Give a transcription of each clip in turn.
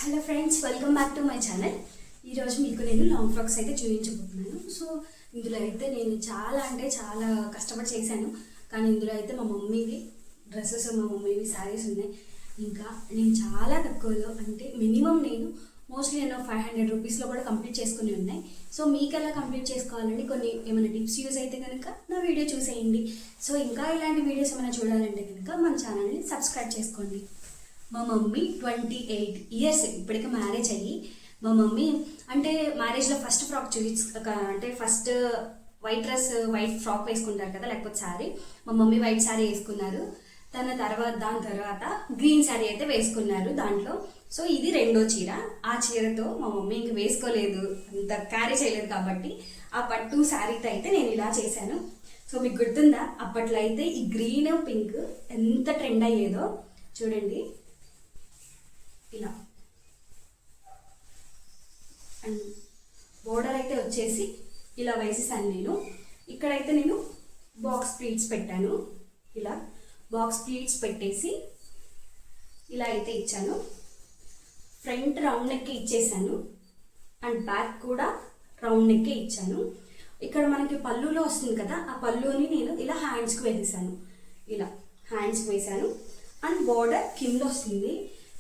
Hello friends, welcome back to my channel. ఈరోజు మీకు నేను లాంగ్ ఫ్రాక్స్ అయితే చూపించబోతున్నాను. సో ఇందులో అయితే నేను చాలా కష్టపడి చేశాను. కానీ ఇందులో అయితే మా మమ్మీవి డ్రెస్సెస్, మా మమ్మీవి శారీస్ ఉన్నాయి. ఇంకా నేను చాలా తక్కువలో, అంటే మినిమం నేను మోస్ట్లీ 500 రూపీస్లో కూడా కంప్లీట్ చేసుకుని ఉన్నాయి. సో మీకు ఎలా కంప్లీట్ చేసుకోవాలని కొన్ని ఏమైనా టిప్స్ యూజ్ అయితే కనుక నా వీడియో చూసేయండి. సో ఇంకా ఇలాంటి వీడియోస్ ఏమైనా చూడాలంటే కనుక మన ఛానల్ని సబ్స్క్రైబ్ చేసుకోండి. మా మమ్మీ 28 ఇయర్స్ ఇప్పటికే మ్యారేజ్ అయ్యి, మా మమ్మీ అంటే మ్యారేజ్లో ఫస్ట్ ఫ్రాక్ అంటే first white dress, white frock వేసుకుంటారు కదా, లేకపోతే శారీ. మా మమ్మీ వైట్ శారీ వేసుకున్నారు. దాని తర్వాత గ్రీన్ శారీ అయితే వేసుకున్నారు దాంట్లో. సో ఇది రెండో చీర. ఆ చీరతో మా మమ్మీ ఇంక వేసుకోలేదు, అంత క్యారీ చేయలేదు కాబట్టి ఆ పట్టు శారీతో అయితే నేను ఇలా చేశాను. సో మీకు గుర్తుందా, అప్పట్లో అయితే ఈ గ్రీన్ పింక్ ఎంత ట్రెండ్ అయ్యేదో చూడండి. ఇలా అండ్ బోర్డర్ అయితే వచ్చేసి ఇలా వేసేసాను నేను. ఇక్కడైతే నేను బాక్స్ ప్లీట్స్ పెట్టాను. ఇలా బాక్స్ ప్లీట్స్ పెట్టేసి ఇలా అయితే ఇచ్చాను. ఫ్రంట్ రౌండ్ నెక్ ఇచ్చేసాను అండ్ బ్యాక్ కూడా రౌండ్ నెక్ ఇచ్చాను. ఇక్కడ మనకి పళ్ళులో వస్తుంది కదా, ఆ పళ్ళుని నేను ఇలా హ్యాండ్స్కి వేసేసాను. ఇలా హ్యాండ్స్కి వేసాను అండ్ బోర్డర్ కింద వస్తుంది.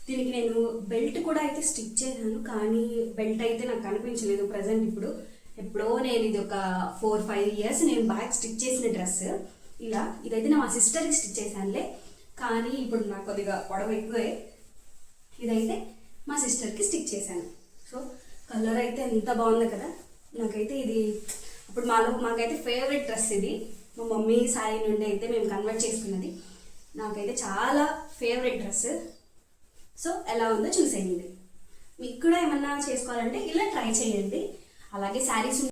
దీనికి నేను బెల్ట్ కూడా అయితే స్టిచ్ చేశాను, కానీ బెల్ట్ అయితే నాకు కనిపించలేదు ప్రజెంట్. ఎప్పుడో నేను ఇది ఒక 4-5 ఇయర్స్ నేను బ్యాక్ స్టిచ్ చేసిన డ్రెస్. ఇలా ఇదైతే నా మా సిస్టర్కి స్టిచ్ చేశానులే, కానీ ఇప్పుడు నాకు కొద్దిగా పొడవు ఎక్కువే. ఇదైతే మా సిస్టర్కి స్టిచ్ చేశాను. సో కలర్ అయితే ఎంత బాగుంది కదా. నాకైతే ఇది అప్పుడు మాకైతే ఫేవరెట్ డ్రెస్ ఇది. మా మమ్మీ సారీ నుండి అయితే మేము కన్వర్ట్ చేసుకున్నది. నాకైతే చాలా ఫేవరెట్ డ్రెస్. సో ఎలా ఉందో చూసేయండి. మీకు కూడా ఏమన్నా చేసుకోవాలంటే ఇలా ట్రై చేయండి. అలాగే శారీస్